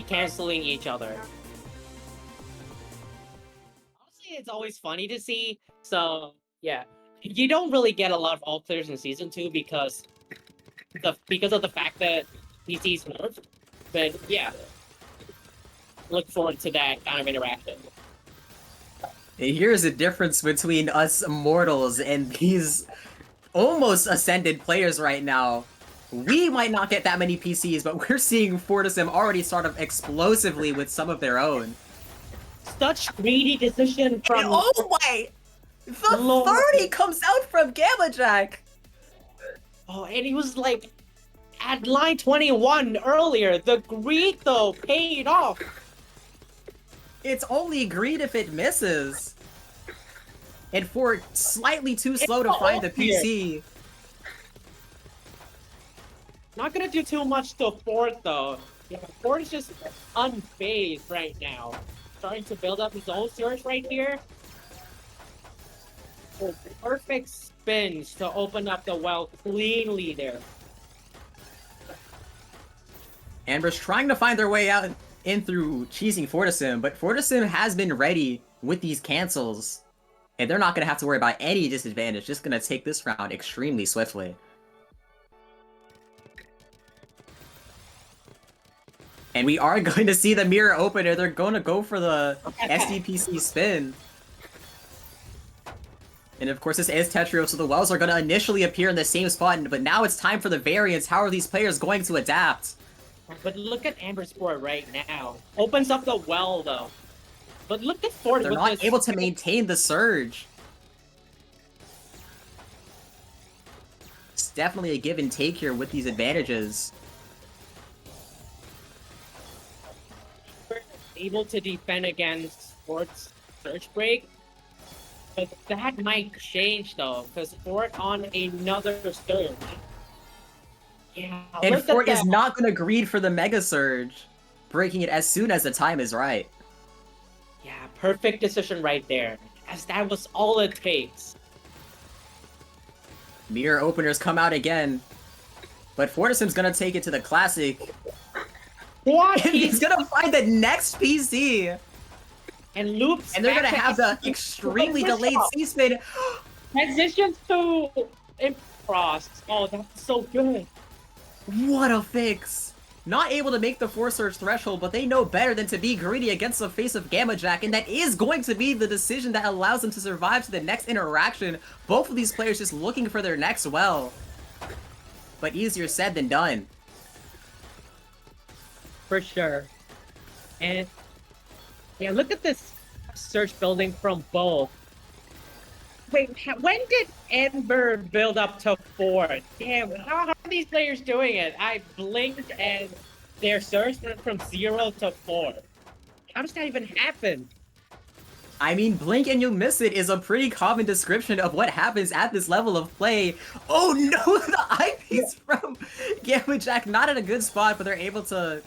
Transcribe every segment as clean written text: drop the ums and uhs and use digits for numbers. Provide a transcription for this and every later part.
canceling each other. Honestly, it's always funny to see. So yeah, you don't really get a lot of alt players in season 2 because of the fact that PC's nerfed. But yeah, look forward to that kind of interaction. Here's the difference between us mortals and these almost ascended players right now. We might not get that many PCs, but we're seeing FORTISSIM already start off explosively with some of their own. Such greedy decision from... Oh my! The 30 comes out from Gamma Jack! Oh, and he was like at line 21 earlier. The greed, though, paid off. It's only greed if it misses. And for slightly too slow to find the PC. Not gonna do too much to Fort, though. Yeah, Fort is just unfazed right now. Starting to build up his own surge right here. Oh, perfect spins to open up the well cleanly there. Amber's trying to find their way out in through cheesing FORTISSIM, but FORTISSIM has been ready with these cancels. And they're not going to have to worry about any disadvantage, just going to take this round extremely swiftly. And we are going to see the mirror opener. They're going to go for the SDPC spin. And of course, this is Tetrio, so the wells are going to initially appear in the same spot, but now it's time for the variants. How are these players going to adapt? But look at Amber's board right now. Opens up the well, though. But look at Fort. They're not able to maintain the surge. It's definitely a give and take here with these advantages. Able to defend against Fort's surge break. But that might change, though, because Fort on another surge. Yeah, and Fort is not going to greed for the Mega Surge, breaking it as soon as the time is right. Yeah, perfect decision right there, as that was all it takes. Mirror openers come out again, but FORTISSIM's going to take it to the Classic. What? And he's going to find the next PC! And loops. And they're going to have the extremely delayed C-spin. Transitions to Frost. Oh, that's so good. What a fix! Not able to make the 4-surge threshold, but they know better than to be greedy against the face of Gamma Jack, and that is going to be the decision that allows them to survive to the next interaction. Both of these players just looking for their next well. But easier said than done. For sure. And yeah, look at this search building from both. Wait, when did Ember build up to 4? Damn, how are these players doing it? I blinked and their surge went from 0 to 4. How does that even happen? I mean, blink and you'll miss it is a pretty common description of what happens at this level of play. Oh no, the eyepiece from Gamma Jack not in a good spot, but they're able to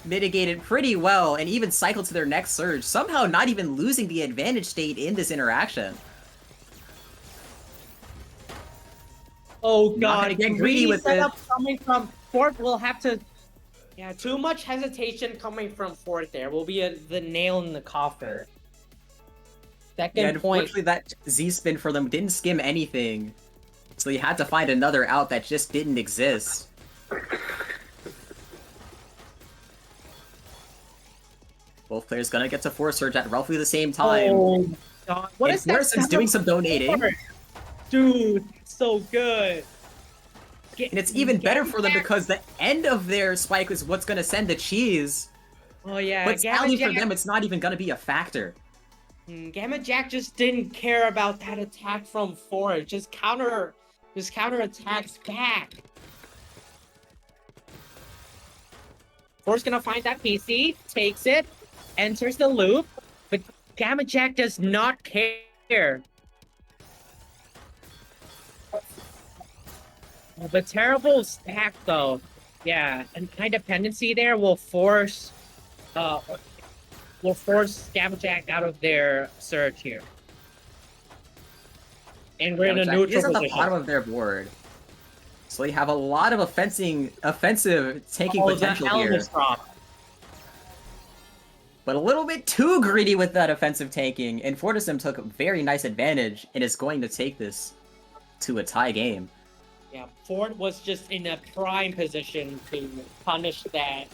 mitigate it pretty well and even cycle to their next surge, somehow not even losing the advantage state in this interaction. Oh god, not get greedy with it. Coming from Fort will have to... Yeah, too much hesitation coming from Fort there will be the nail in the coffin. Second point. Unfortunately that Z-spin for them didn't skim anything. So you had to find another out that just didn't exist. Both players gonna get to 4-surge at roughly the same time. Oh god, what is that? FORTISSIM's doing some donating. Dude, so good. And it's even better for them because the end of their spike is what's gonna send the cheese. Oh yeah, but sadly for them, it's not even gonna be a factor. Gamma Jack just didn't care about that attack from Fort. Just counter attacks back. Fort's gonna find that PC, takes it, enters the loop, but Gamma Jack does not care. The terrible stack, though. Yeah, and high dependency there will force Gamma Jack out of their surge here. And we're in a neutral position. At the bottom of their board. So you have a lot of offensive tanking potential here. but a little bit too greedy with that offensive tanking, and FORTISSIM took very nice advantage and is going to take this to a tie game. Yeah, Ford was just in a prime position to punish that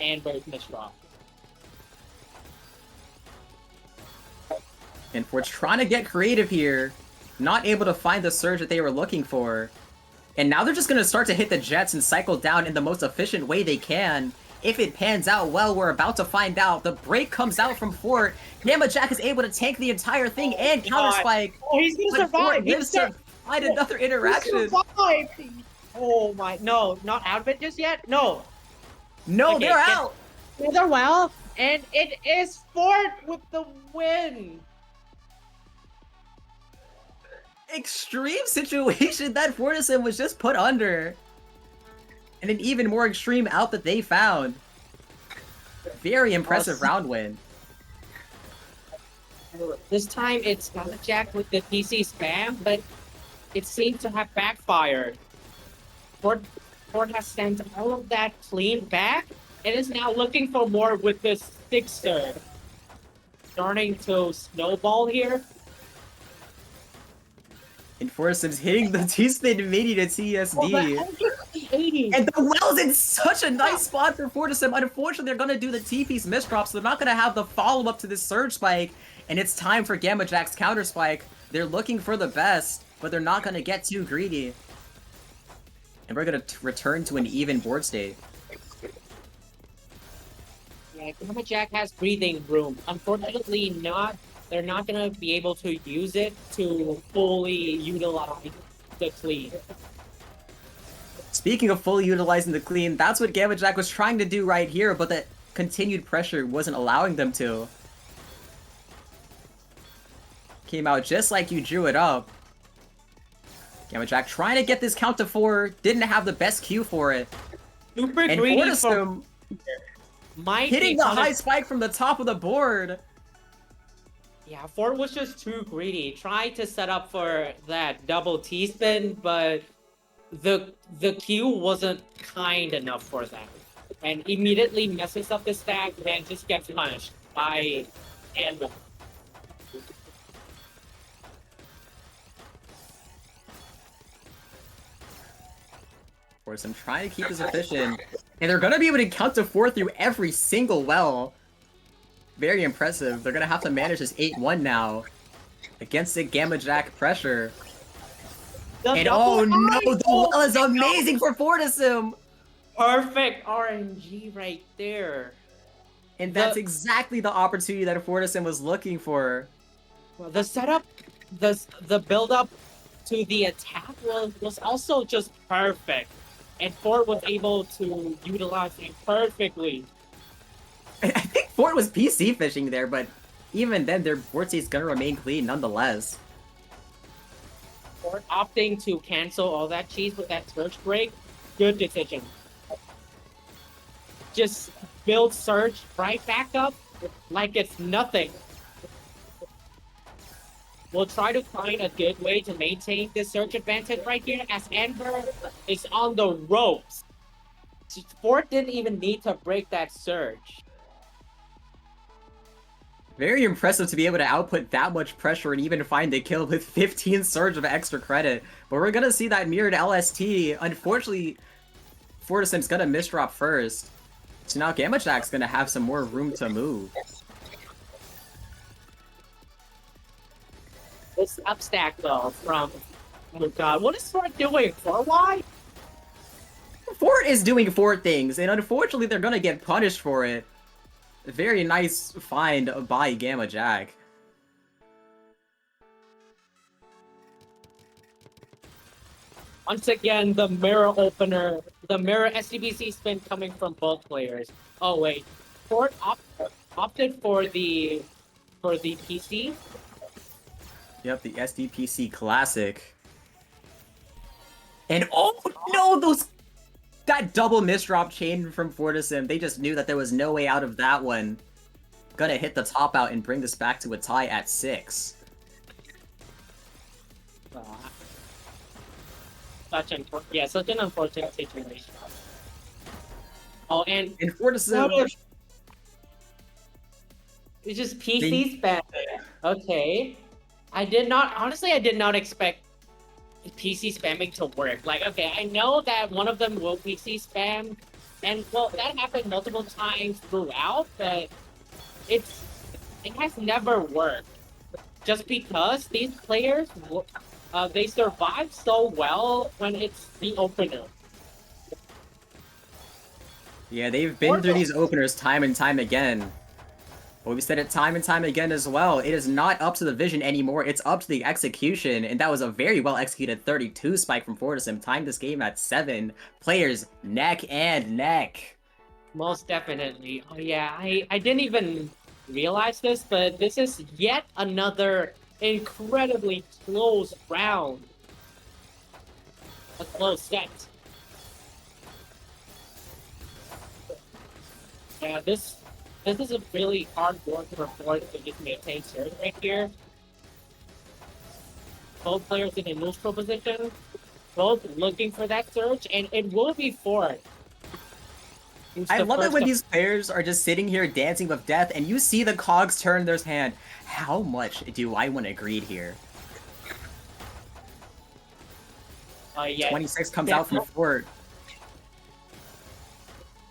Amber misdraw. And Ford's trying to get creative here, not able to find the surge that they were looking for. And now they're just going to start to hit the jets and cycle down in the most efficient way they can. If it pans out well, we're about to find out. The break comes out from Fort. Gamma Jack is able to tank the entire thing and counter spike. Oh, he's gonna survive! He's to find another interaction. Oh my, no, not out of it just yet? No. No, Okay, they're out! They're well, and it is Fort with the win! Extreme situation that FORTISSIM was just put under. And an even more extreme out that they found. Very impressive round win. This time it's Galactic with the PC spam, but it seems to have backfired. Ford has sent all of that clean back and is now looking for more with this Sixer. Starting to snowball here. And FORTISSIM's hitting the T-spin mini to TSD. And the well's in such a nice spot for FORTISSIM. Unfortunately, they're going to do the T-piece misdrop, so they're not going to have the follow-up to this surge spike. And it's time for Gamma Jack's counter spike. They're looking for the best, but they're not going to get too greedy. And we're going to return to an even board state. Yeah, Gamma Jack has breathing room. Unfortunately, they're not going to be able to use it to fully utilize the clean. Speaking of fully utilizing the clean, that's what Gamma Jack was trying to do right here, but the continued pressure wasn't allowing them to. Came out just like you drew it up. Gamma Jack trying to get this count to 4, didn't have the best cue for it. Super and greedy FORTISSIM hitting the high spike from the top of the board. Yeah, Ford was just too greedy. Tried to set up for that double T-spin, but the Q wasn't kind enough for that. And immediately messes up the stack and just gets punished by Amber. FORTISSIM trying to keep this efficient. And they're going to be able to count to 4 through every single well. Very impressive. They're going to have to manage this 8-1 now. Against the Gamma Jack pressure. And oh no, the well is amazing for FORTISSIM! Perfect RNG right there. And that's exactly the opportunity that FORTISSIM was looking for. Well, the setup, the build-up to the attack was also just perfect. And Ford was able to utilize it perfectly. I think Ford was PC fishing there, but even then, their board state's gonna remain clean nonetheless. Ford opting to cancel all that cheese with that surge break, good decision. Just build surge right back up like it's nothing. We'll try to find a good way to maintain this surge advantage right here as Amber is on the ropes. Ford didn't even need to break that surge. Very impressive to be able to output that much pressure and even find a kill with 15 surge of extra credit. But we're gonna see that mirrored LST. Unfortunately, FORTISSIM's gonna misdrop first. So now Gamma Jack's gonna have some more room to move. This upstack though from, oh god, what is Ford doing? For why? Fort is doing Fort things, and unfortunately they're gonna get punished for it. Very nice find by Gamma Jack. Once again, the mirror opener, the mirror SDBC spin coming from both players. Oh wait, Ford opted for the PC. Yep, the SDPC Classic. And oh no, that double misdrop chain from FORTISSIM, they just knew that there was no way out of that one. Gonna hit the top out and bring this back to a tie at 6. Such an unfortunate situation. Oh, and FORTISSIM It's just PC spam. Okay. Honestly, I did not expect PC spamming to work. Like, okay, I know that one of them will PC spam, and well, that happened multiple times throughout, but it's it has never worked. Just because these players, they survive so well when it's the opener. Yeah, they've been through these openers time and time again. But we said it time and time again as well. It is not up to the vision anymore. It's up to the execution. And that was a very well executed 32 spike from FORTISSIM. Timed this game at 7 players neck and neck. Most definitely. Oh yeah, I didn't even realize this, but this is yet another incredibly close round. A close set. Yeah, this is a really hard work for Ford to just maintain surge right here. Both players in a neutral position, both looking for that surge, and it will be Ford. I love it when these players are just sitting here dancing with death and you see the cogs turn their hand. How much do I want to greed here? Yeah. 26 comes out from Fort.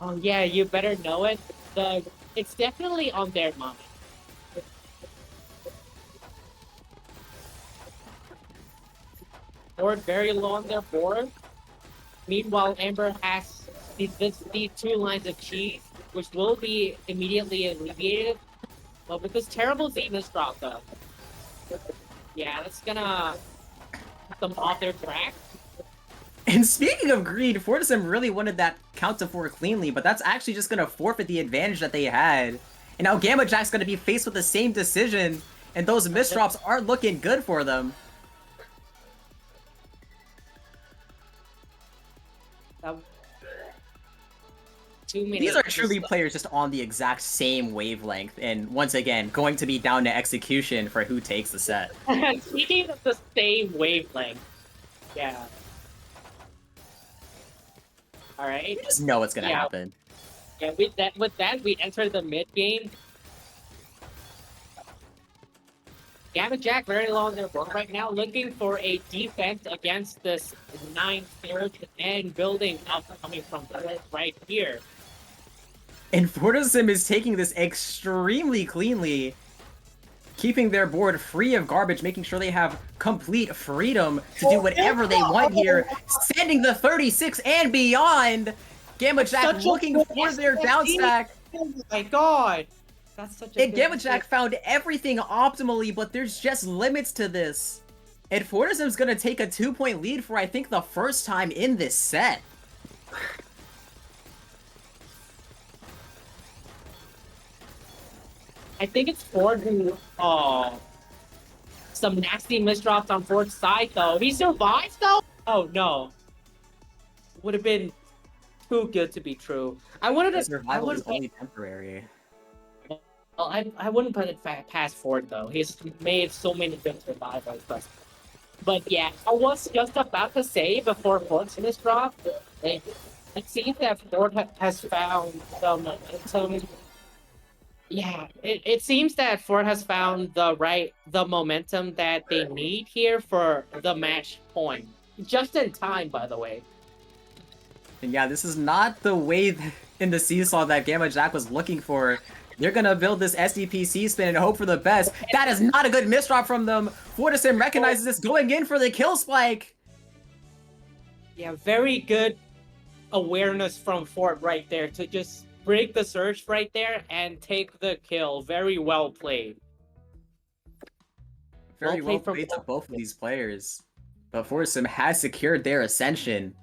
Oh yeah, you better know it. It's definitely on their mind. Ford very low on their board. Meanwhile, Amber has these two lines of cheese, which will be immediately alleviated. But with this terrible Venus drop, though, yeah, that's gonna put them off their track. And speaking of greed, FORTISSIM really wanted that count to 4 cleanly, but that's actually just gonna forfeit the advantage that they had. And now Gamma Jack's gonna be faced with the same decision, and those misdrops aren't looking good for them. These are truly players just on the exact same wavelength, and once again, going to be down to execution for who takes the set. Speaking of the same wavelength, yeah. All right. You just know what's gonna happen. Yeah, with that, we enter the mid game. Gamma Jack very low on their board right now, looking for a defense against this 9 surge and building up coming from right here. And FORTISSIM is taking this extremely cleanly, keeping their board free of garbage, making sure they have complete freedom to do whatever they want here, sending the 36 and beyond. Gamma Jack looking for their down stack. Oh my god! That's such a and Gamma Jack found everything optimally, but there's just limits to this. And FORTISSIM's gonna take a 2-point lead for, I think, the first time in this set. I think it's Ford who, some nasty misdrops on Ford's side, though. He survives, though? Oh, no. Would have been too good to be true. I wanted to... Survival is only temporary. Well, I wouldn't put it past Ford, though. He's made so many good survivals. But yeah, I was just about to say, before Ford's misdrop, it seems that Ford has found some... Yeah, it seems that Ford has found the momentum that they need here for the match point. Just in time, by the way. And yeah, this is not the way in the seesaw that Gamma Jack was looking for. They're gonna build this SDPC spin and hope for the best. That is not a good misdrop from them. FORTISSIM recognizes this, going in for the kill spike. Yeah, very good awareness from Ford right there to just break the surge right there and take the kill. Very well played. Very well played to both of these players. But FORTISSIM has secured their ascension.